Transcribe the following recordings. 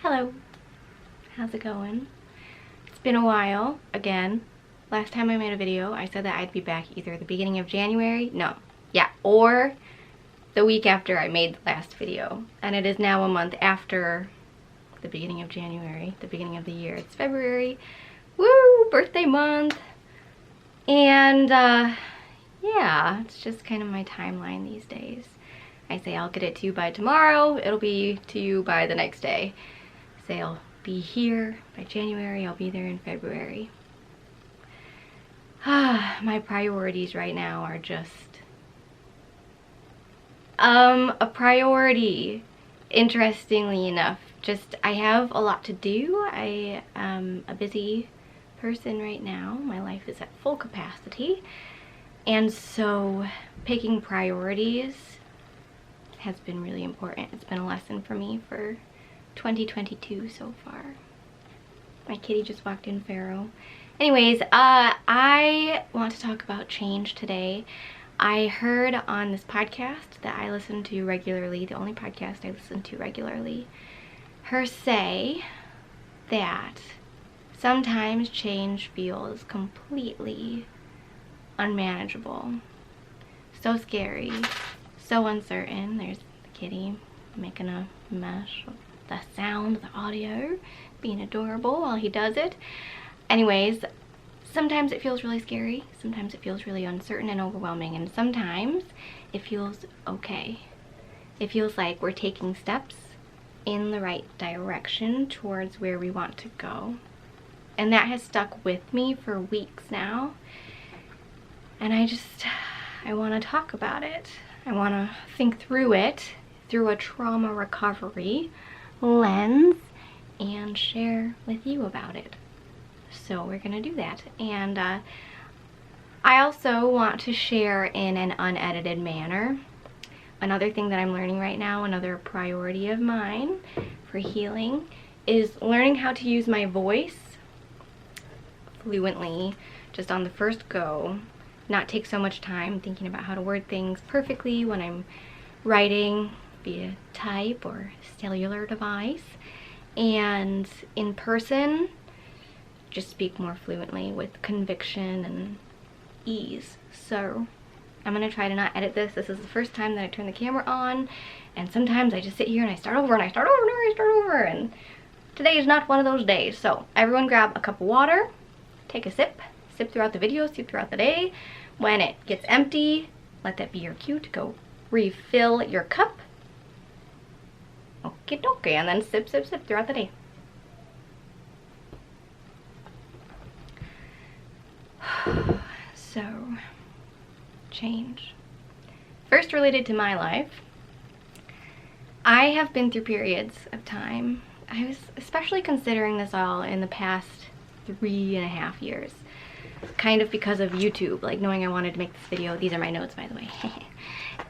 Hello, how's it going? It's been a while, again. Last time I made a video, I said that I'd be back either the beginning of January, or the week after I made the last video. And it is now a month after the beginning of January, the beginning of the year. It's February, woo, birthday month. And yeah, it's just kind of my timeline these days. I say I'll get it to you by tomorrow, it'll be to you by the next day. Say I'll be here by January, I'll be there in February. My priorities right now are just a priority, interestingly enough. Just, I have a lot to do. I am a busy person right now. My life is at full capacity. And so picking priorities has been really important. It's been a lesson for me for 2022 so far. My kitty just walked in, Pharaoh. Anyways, I want to talk about change today. I heard on this podcast that I listen to regularly, the only podcast I listen to regularly, her say that sometimes change feels completely unmanageable. So scary, so uncertain. There's the kitty making a mess of the sound, the audio, being adorable while he does it. Anyways, sometimes it feels really scary, sometimes it feels really uncertain and overwhelming, and sometimes it feels okay. It feels like we're taking steps in the right direction towards where we want to go. And that has stuck with me for weeks now. And I want to talk about it. I want to think through it through a trauma recovery lens and share with you about it. So we're gonna do that. And I also want to share in an unedited manner. Another thing that I'm learning right now, another priority of mine for healing, is learning how to use my voice fluently, just on the first go. Not take so much time thinking about how to word things perfectly when I'm writing via type or cellular device, and in person just speak more fluently with conviction and ease. So I'm gonna try to not edit this. This is the first time that I turn the camera on, and sometimes I just sit here and I start over and I start over and I start over, and today is not one of those days. So everyone grab a cup of water, take a sip throughout the video, sip throughout the day. When it gets empty, let that be your cue to go refill your cup. Okie dokie, and then sip throughout the day. So, change. First, related to my life, I have been through periods of time. I was especially considering this all in the past 3.5 years. Kind of because of YouTube, like knowing I wanted to make this video. These are my notes, by the way.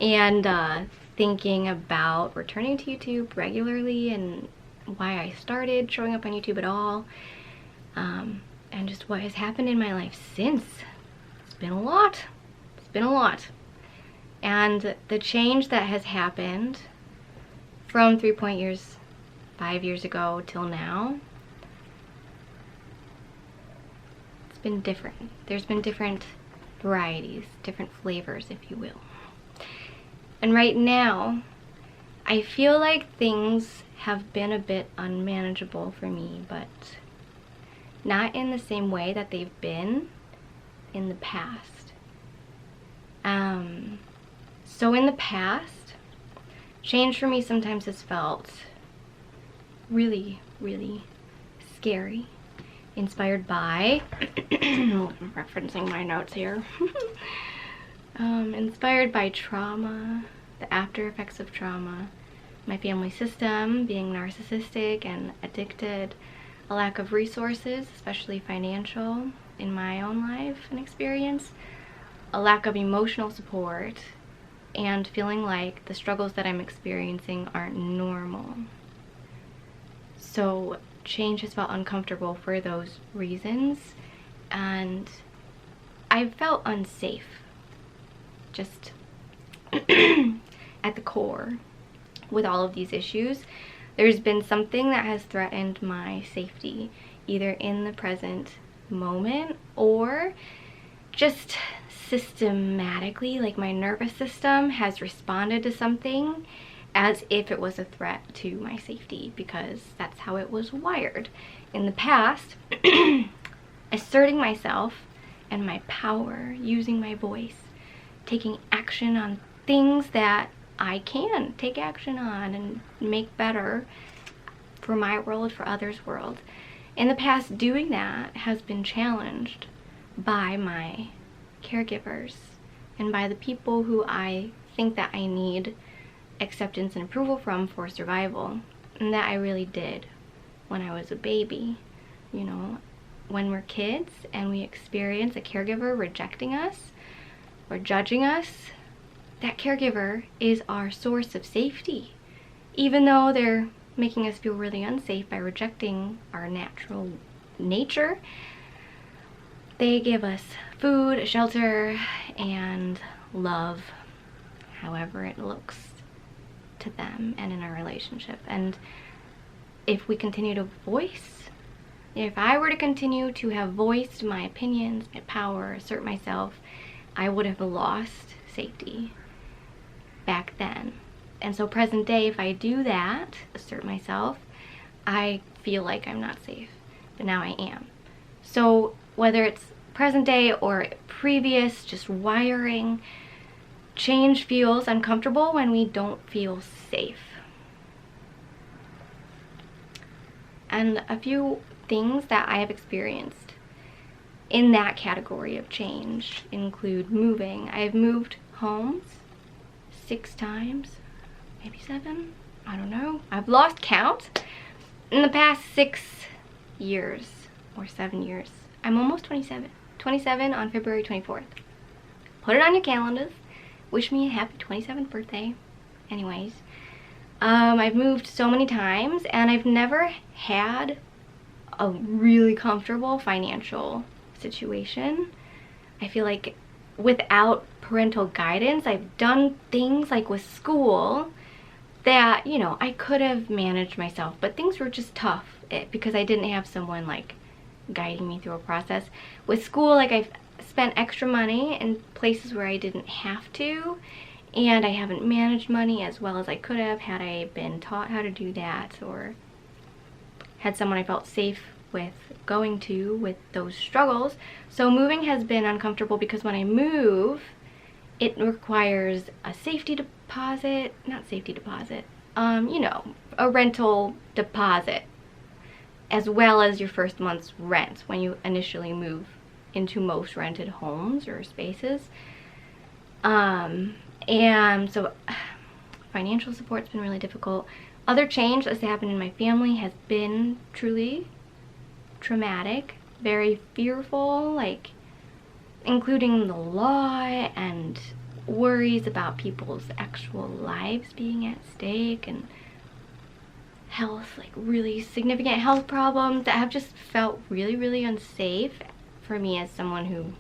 And thinking about returning to YouTube regularly and why I started showing up on YouTube at all. And just what has happened in my life since. It's been a lot. It's been a lot. And the change that has happened from 5 years ago till now, it's been different. There's been different varieties, different flavors, if you will. And right now, I feel like things have been a bit unmanageable for me, but not in the same way that they've been in the past. So in the past, change for me sometimes has felt really, really scary. Inspired by, I'm referencing my notes here, inspired by trauma, the after effects of trauma, my family system being narcissistic and addicted, a lack of resources, especially financial, in my own life and experience, a lack of emotional support, and feeling like the struggles that I'm experiencing aren't normal. So change has felt uncomfortable for those reasons, and I felt unsafe, just at the core with all of these issues. there's been something that has threatened my safety, either in the present moment or just systematically, like my nervous system has responded to something as if it was a threat to my safety, because that's how it was wired. In the past, asserting myself and my power, using my voice, taking action on things that I can take action on and make better for my world, for others' world. In the past, doing that has been challenged by my caregivers and by the people who I think that I need acceptance and approval from for survival, and that I really did when I was a baby. You know, when we're kids and we experience a caregiver rejecting us or judging us, that caregiver is our source of safety. Even though they're making us feel really unsafe by rejecting our natural nature, they give us food, shelter, and love, however it looks to them and in our relationship. And if we continue to voice, if I were to continue to have voiced my opinions, my power, assert myself, I would have lost safety back then. And so present day, if I do that, assert myself, I feel like I'm not safe, but now I am. So whether it's present day or previous, just wiring, change feels uncomfortable when we don't feel safe. And a few things that I have experienced in that category of change include moving. I've moved homes 6 times, maybe 7, I don't know. I've lost count in the past 6 years or 7 years. I'm almost 27. 27 on February 24th. Put it on your calendars. Wish me a happy 27th birthday. Anyways, I've moved so many times and I've never had a really comfortable financial situation. I feel like without parental guidance, I've done things like with school that, you know, I could have managed myself, but things were just tough because I didn't have someone like guiding me through a process. With school, like, I've spent extra money in places where I didn't have to, and I haven't managed money as well as I could have had I been taught how to do that, or had someone I felt safe with going to with those struggles. So moving has been uncomfortable because when I move, it requires a safety deposit, not safety deposit, you know, a rental deposit, as well as your first month's rent when you initially move into most rented homes or spaces. And so financial support's been really difficult. Other change that's happened in my family has been truly traumatic, very fearful, like including the law and worries about people's actual lives being at stake, and health, like really significant health problems that have just felt really, really unsafe for me as someone who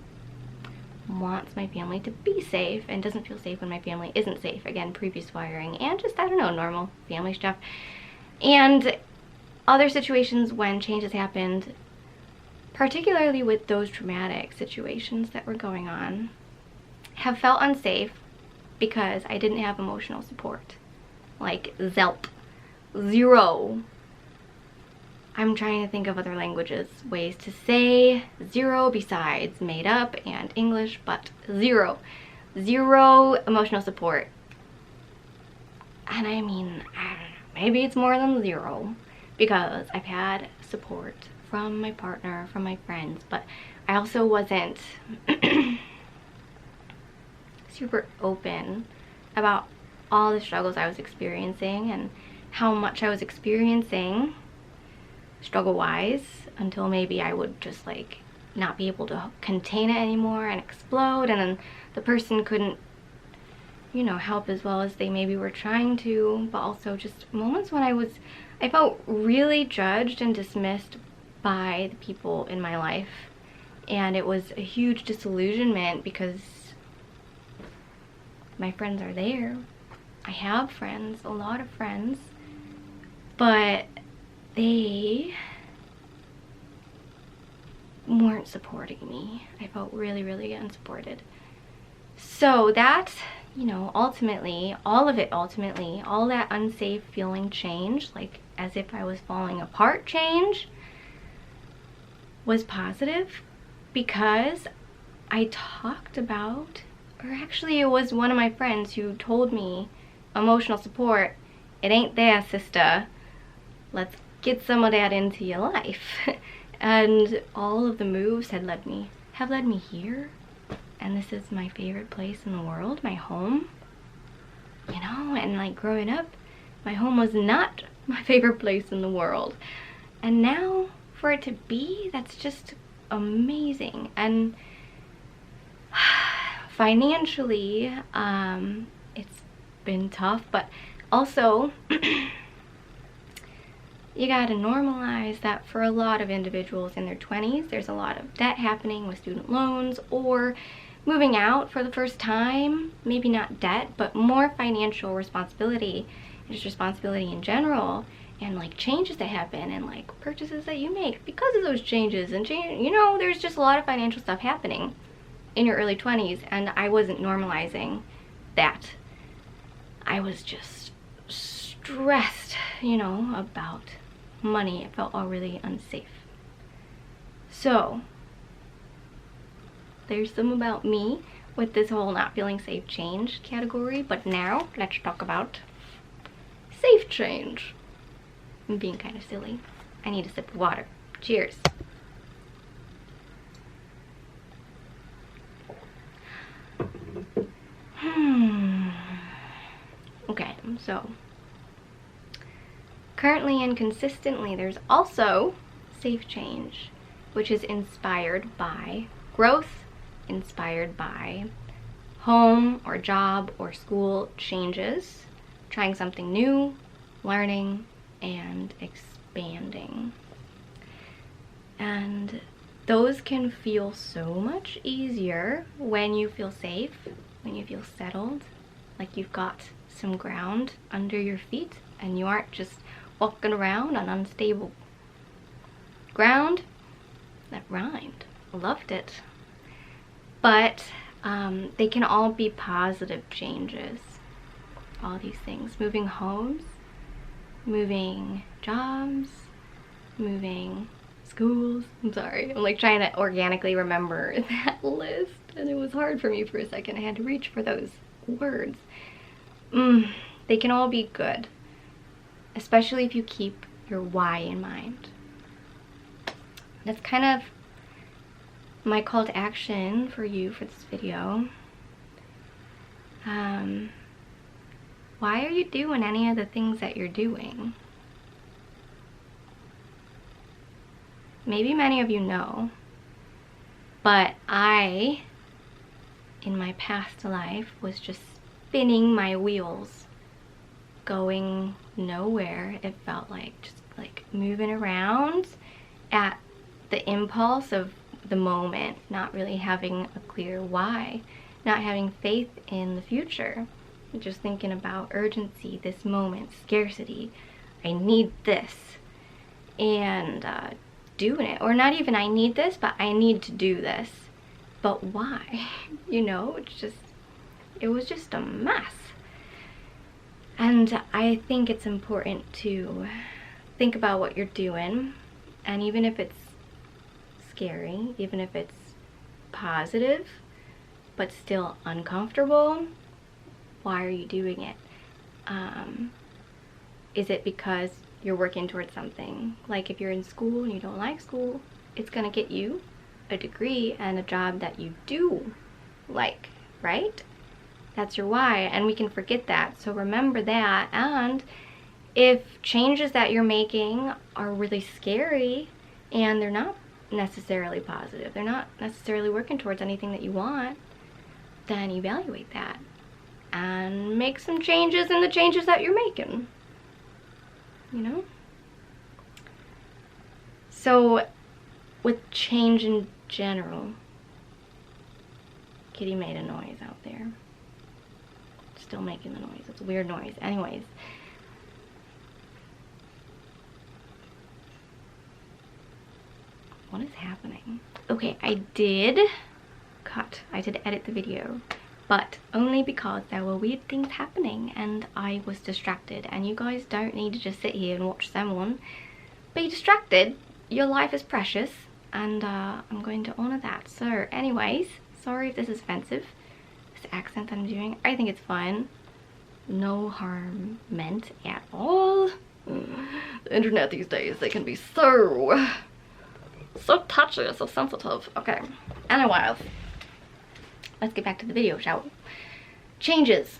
wants my family to be safe and doesn't feel safe when my family isn't safe. Again, previous wiring and just, I don't know, normal family stuff. And other situations when change has happened, particularly with those traumatic situations that were going on, have felt unsafe because I didn't have emotional support. Like, ZELP. 0. I'm trying to think of other languages, ways to say 0 besides made up and English, but 0. 0 emotional support. And I mean, I don't know, maybe it's more than 0, because I've had support from my partner, from my friends, but I also wasn't super open about all the struggles I was experiencing and how much I was experiencing struggle-wise, until maybe I would just like not be able to contain it anymore and explode, and then the person couldn't, you know, help as well as they maybe were trying to. But also just moments when I felt really judged and dismissed by the people in my life, and it was a huge disillusionment because my friends are there. I have friends, a lot of friends, but they weren't supporting me. I felt really, really unsupported. So that, you know, ultimately, all that unsafe feeling change, like as if I was falling apart change, was positive because I talked about, or actually it was one of my friends who told me, emotional support, it ain't there, sister. Let's get some of that into your life. And all of the moves have led me here. And this is my favorite place in the world, my home. You know, and like growing up, my home was not my favorite place in the world. And now for it to be, that's just amazing. And financially, it's been tough, but also you gotta normalize that for a lot of individuals in their 20s, there's a lot of debt happening with student loans or moving out for the first time. Maybe not debt, but more financial responsibility, and just responsibility in general, and like changes that happen and like purchases that you make because of those changes. And you know, there's just a lot of financial stuff happening in your early 20s, and I wasn't normalizing that. I was just stressed, you know, about money. It felt all really unsafe. So there's some about me with this whole not feeling safe change category, but now let's talk about safe change. I'm being kind of silly. I need a sip of water. Cheers. Okay, so currently and consistently, there's also safe change, which is inspired by growth, inspired by home or job or school changes, trying something new, learning, and expanding. And those can feel so much easier when you feel safe, when you feel settled, like you've got some ground under your feet and you aren't just walking around on unstable ground. That rhymed. Loved it. But they can all be positive changes. All these things. Moving homes, moving jobs, moving schools. I'm sorry. I'm like trying to organically remember that list, and it was hard for me for a second. I had to reach for those words. They can all be good, especially if you keep your why in mind. That's kind of my call to action for you for this video. Why are you doing any of the things that you're doing? Maybe many of you know, but I, in my past life, was just spinning my wheels, going nowhere. It felt like just like moving around at the impulse of the moment, not really having a clear why, not having faith in the future, just thinking about urgency, this moment, scarcity, I need this, and doing it. Or not even I need this, but I need to do this. But why? You know, it was just a mess. And I think it's important to think about what you're doing, and even if it's scary, even if it's positive but still uncomfortable, why are you doing it? Is it because you're working towards something? Like if you're in school and you don't like school, it's gonna get you a degree and a job that you do like, right? That's your why, and we can forget that. So remember that. And if changes that you're making are really scary and they're not necessarily positive, they're not necessarily working towards anything that you want, then evaluate that and make some changes in the changes that you're making, you know? So with change in general, Kitty made a noise out there. Still making the noise. It's a weird noise. Anyways, What is happening? Okay, I did edit the video, but only because there were weird things happening and I was distracted, and you guys don't need to just sit here and watch someone be distracted. Your life is precious, and I'm going to honor that. So anyways, sorry if this is offensive, this accent that I'm doing. I think it's fun. No harm meant at all. The internet these days, they can be so touchy, so sensitive. Okay, anyways, let's get back to the video, shall we? Changes.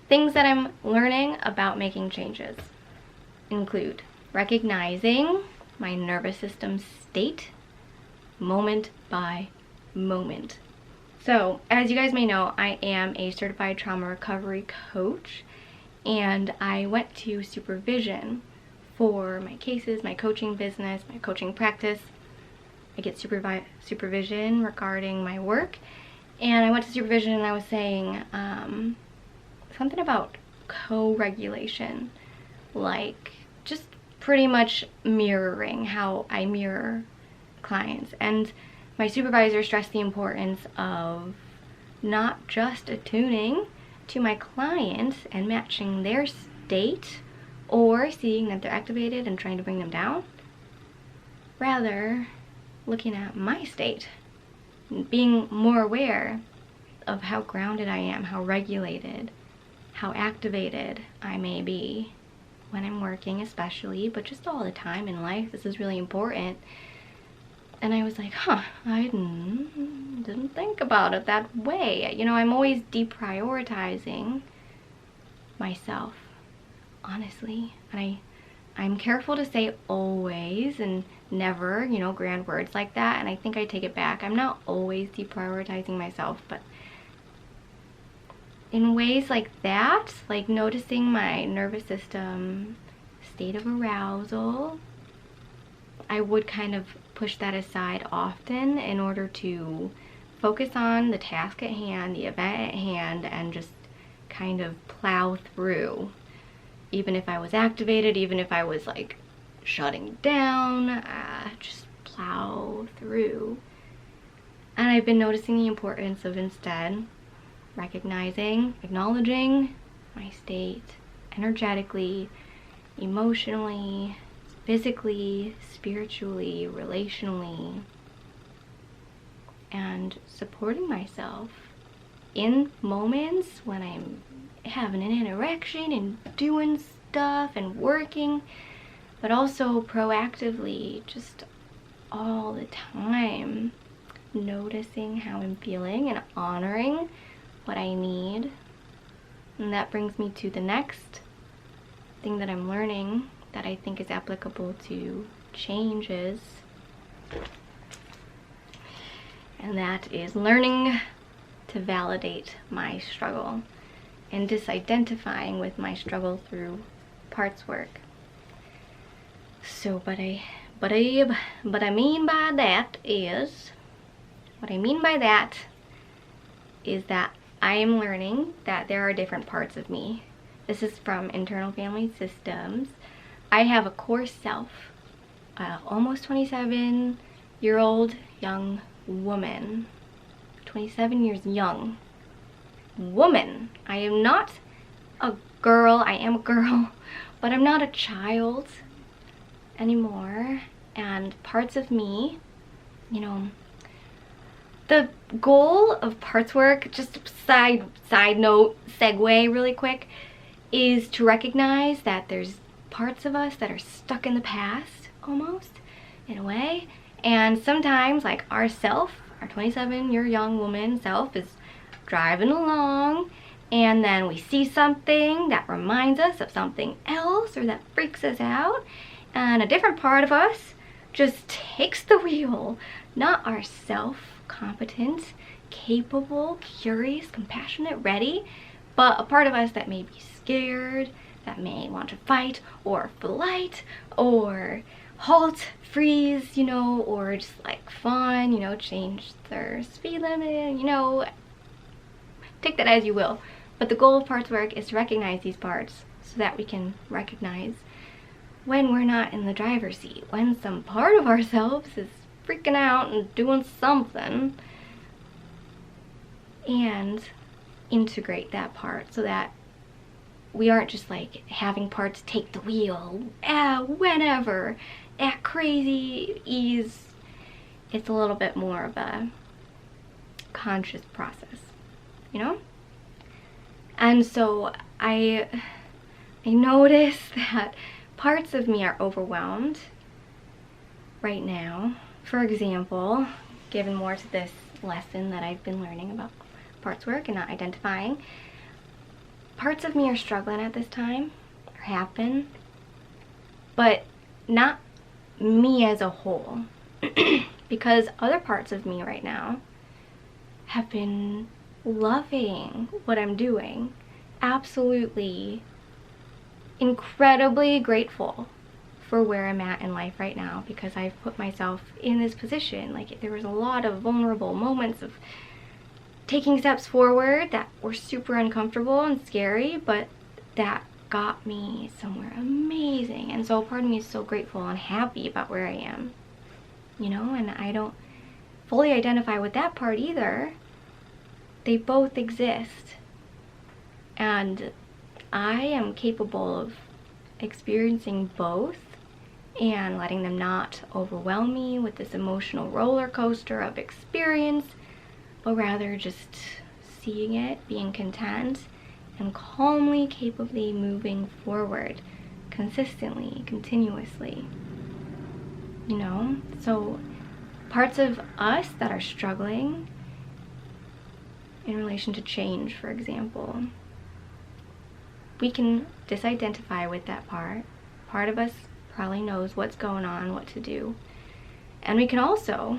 Things that I'm learning about making changes include recognizing my nervous system state moment by moment. So, as you guys may know, I am a certified trauma recovery coach, and I went to supervision for my cases, my coaching business, my coaching practice. I get supervision regarding my work, and I went to supervision and I was saying something about co-regulation, like just pretty much mirroring how I mirror clients. And my supervisor stressed the importance of not just attuning to my clients and matching their state or seeing that they're activated and trying to bring them down, rather looking at my state and being more aware of how grounded I am, how regulated, how activated I may be when I'm working especially, but just all the time in life. This is really important. And I was like, I didn't think about it that way. You know, I'm always deprioritizing myself, honestly. And I'm careful to say always and never, you know, grand words like that. And I think I take it back. I'm not always deprioritizing myself, but in ways like that, like noticing my nervous system state of arousal, I would kind of push that aside often in order to focus on the task at hand, the event at hand, and just kind of plow through. Even if I was activated, even if I was like shutting down, just plow through. And I've been noticing the importance of instead recognizing, acknowledging my state energetically, emotionally, physically, spiritually, relationally, and supporting myself in moments when I'm having an interaction and doing stuff and working, but also proactively, just all the time, noticing how I'm feeling and honoring what I need. And that brings me to the next thing that I'm learning that I think is applicable to changes, and that is learning to validate my struggle and disidentifying with my struggle through parts work. So what I mean by that is that I am learning that there are different parts of me. This is from Internal Family Systems. I have a core self, almost 27-year-old young woman. 27 years young woman. I am not a girl. I am a girl, but I'm not a child anymore. And parts of me, you know, the goal of parts work, just side note, segue really quick, is to recognize that there's parts of us that are stuck in the past, almost, in a way. And sometimes, like our self, our 27-year young woman self is driving along, and then we see something that reminds us of something else or that freaks us out, and a different part of us just takes the wheel. Not our self, competent, capable, curious, compassionate, ready, but a part of us that may be scared, that may want to fight or flight or halt, freeze, you know, or just like fun, you know, change their speed limit, you know, take that as you will. But the goal of parts work is to recognize these parts so that we can recognize when we're not in the driver's seat, when some part of ourselves is freaking out and doing something, and integrate that part so that we aren't just like having parts take the wheel whenever at crazy ease. It's a little bit more of a conscious process, you know? And so I notice that parts of me are overwhelmed right now. For example, given more to this lesson that I've been learning about parts work and not identifying, parts of me are struggling at this time, or have been, but not me as a whole. Because other parts of me right now have been loving what I'm doing, absolutely incredibly grateful for where I'm at in life right now, because I've put myself in this position. Like, there was a lot of vulnerable moments of taking steps forward that were super uncomfortable and scary, but that got me somewhere amazing. And so part of me is so grateful and happy about where I am, you know, and I don't fully identify with that part either. They both exist, and I am capable of experiencing both and letting them not overwhelm me with this emotional roller coaster of experience, but rather just seeing it, being content, and calmly, capably moving forward consistently, continuously, you know? So parts of us that are struggling in relation to change, for example, we can disidentify with that part. Part of us probably knows what's going on, what to do, and we can also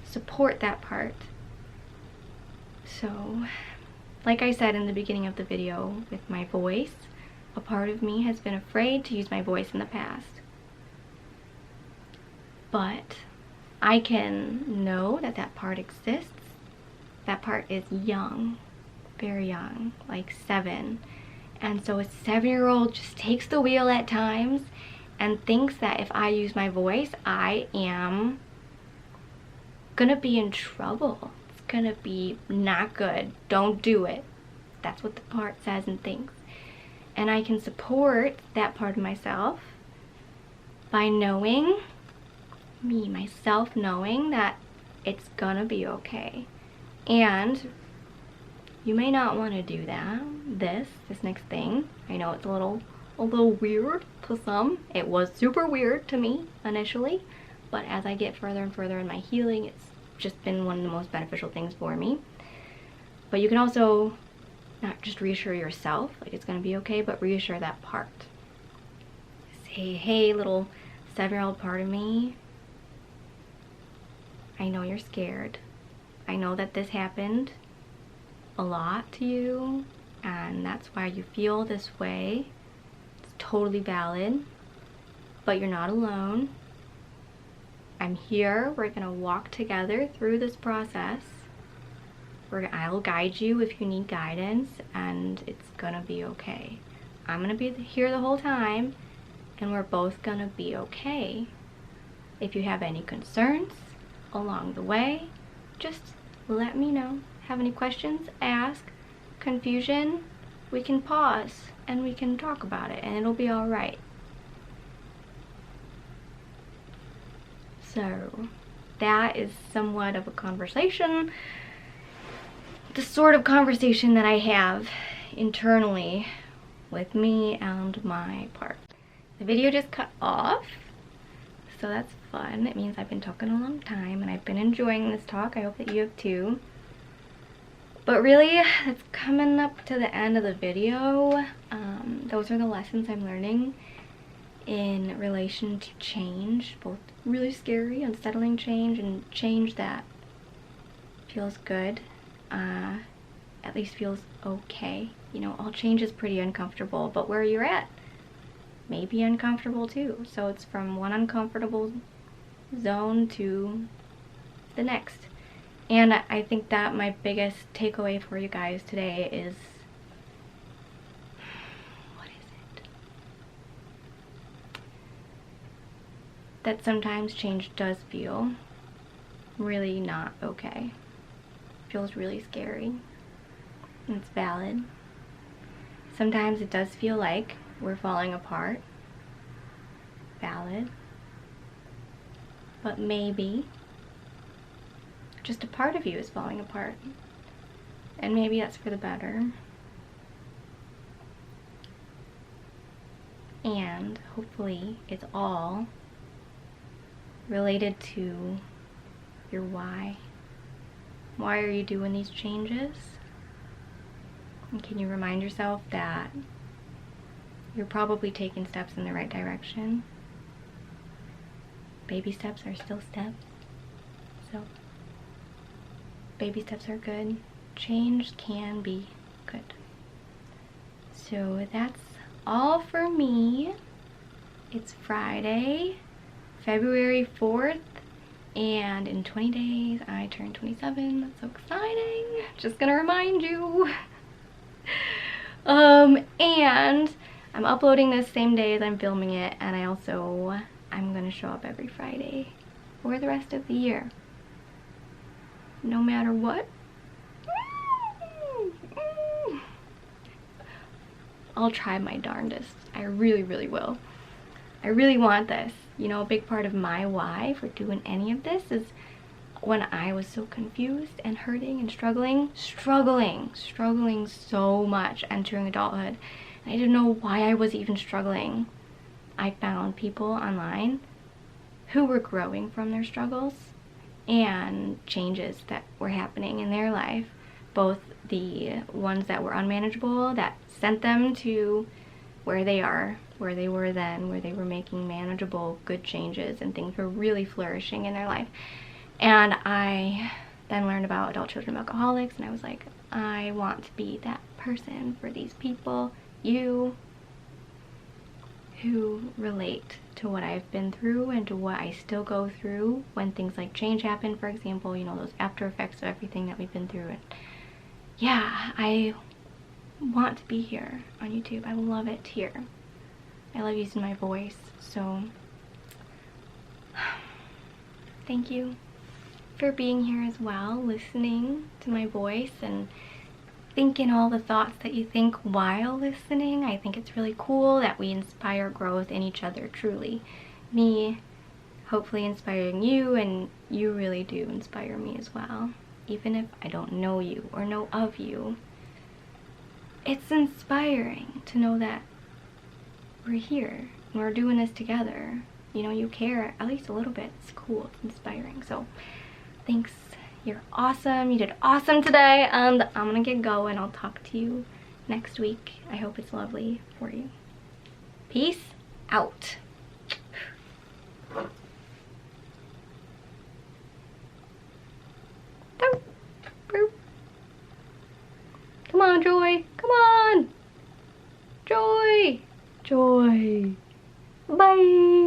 support that part. So, like I said in the beginning of the video with my voice, a part of me has been afraid to use my voice in the past. But I can know that that part exists. That part is young, very young, like 7. And so a 7-year-old just takes the wheel at times and thinks that if I use my voice, I am gonna be in trouble. Gonna be not good. Don't do it. That's what the part says and thinks. And I can support that part of myself by knowing, myself knowing that it's gonna be okay. And you may not want to do that, this next thing. I know it's a little weird to some. It was super weird to me initially, but as I get further and further in my healing, it's just been one of the most beneficial things for me. But you can also not just reassure yourself like it's gonna be okay, but reassure that part. Say, hey, little 7-year-old part of me, I know you're scared. I know that this happened a lot to you, and that's why you feel this way. It's totally valid, but you're not alone. I'm here. We're gonna walk together through this process. I'll guide you if you need guidance, and it's gonna be okay. I'm gonna be here the whole time, and we're both gonna be okay. If you have any concerns along the way, just let me know. Have any questions? Ask. Confusion? We can pause and we can talk about it, and it'll be all right. So that is somewhat of a conversation, the sort of conversation that I have internally with me and my part. The video just cut off, so that's fun. It means I've been talking a long time and I've been enjoying this talk. I hope that you have too. But really, it's coming up to the end of the video. Those are the lessons I'm learning in relation to change, both really scary, unsettling change, and change that feels good, at least feels okay. You know, all change is pretty uncomfortable, but where you're at may be uncomfortable too. So it's from one uncomfortable zone to the next. And I think that my biggest takeaway for you guys today is, what is it? that sometimes change does feel really not okay. It feels really scary. And it's valid. Sometimes it does feel like we're falling apart. Valid. But maybe just a part of you is falling apart. And maybe that's for the better. And hopefully it's all related to your why. Why are you doing these changes? And can you remind yourself that you're probably taking steps in the right direction? Baby steps are still steps. So, baby steps are good. Change can be good. So that's all for me. It's Friday, February 4th, and in 20 days I turn 27. That's so exciting. Just gonna remind you. And I'm uploading this same day as I'm filming it, and I'm gonna show up every Friday for the rest of the year. No matter what. I'll try my darndest. I really, really will. I really want this. You know, a big part of my why for doing any of this is when I was so confused and hurting and struggling so much entering adulthood. And I didn't know why I was even struggling. I found people online who were growing from their struggles and changes that were happening in their life. Both the ones that were unmanageable, that sent them to where they are, where they were then, where they were making manageable, good changes and things were really flourishing in their life. And I then learned about adult children of alcoholics, and I was like, I want to be that person for these people, you, who relate to what I've been through and to what I still go through when things like change happen, for example, you know, those after effects of everything that we've been through. And yeah, I want to be here on YouTube. I love it here. I love using my voice. So thank you for being here as well, listening to my voice and thinking all the thoughts that you think while listening. I think it's really cool that we inspire growth in each other, truly. Me hopefully inspiring you, and you really do inspire me as well. Even if I don't know you or know of you, it's inspiring to know that we're here and we're doing this together. You know, you care at least a little bit. It's cool. It's inspiring. So thanks. You're awesome. You did awesome today, and I'm gonna get going. I'll talk to you next week. I hope it's lovely for you. Peace out. Come on, Joy. Come on. Joy. Joy. Bye.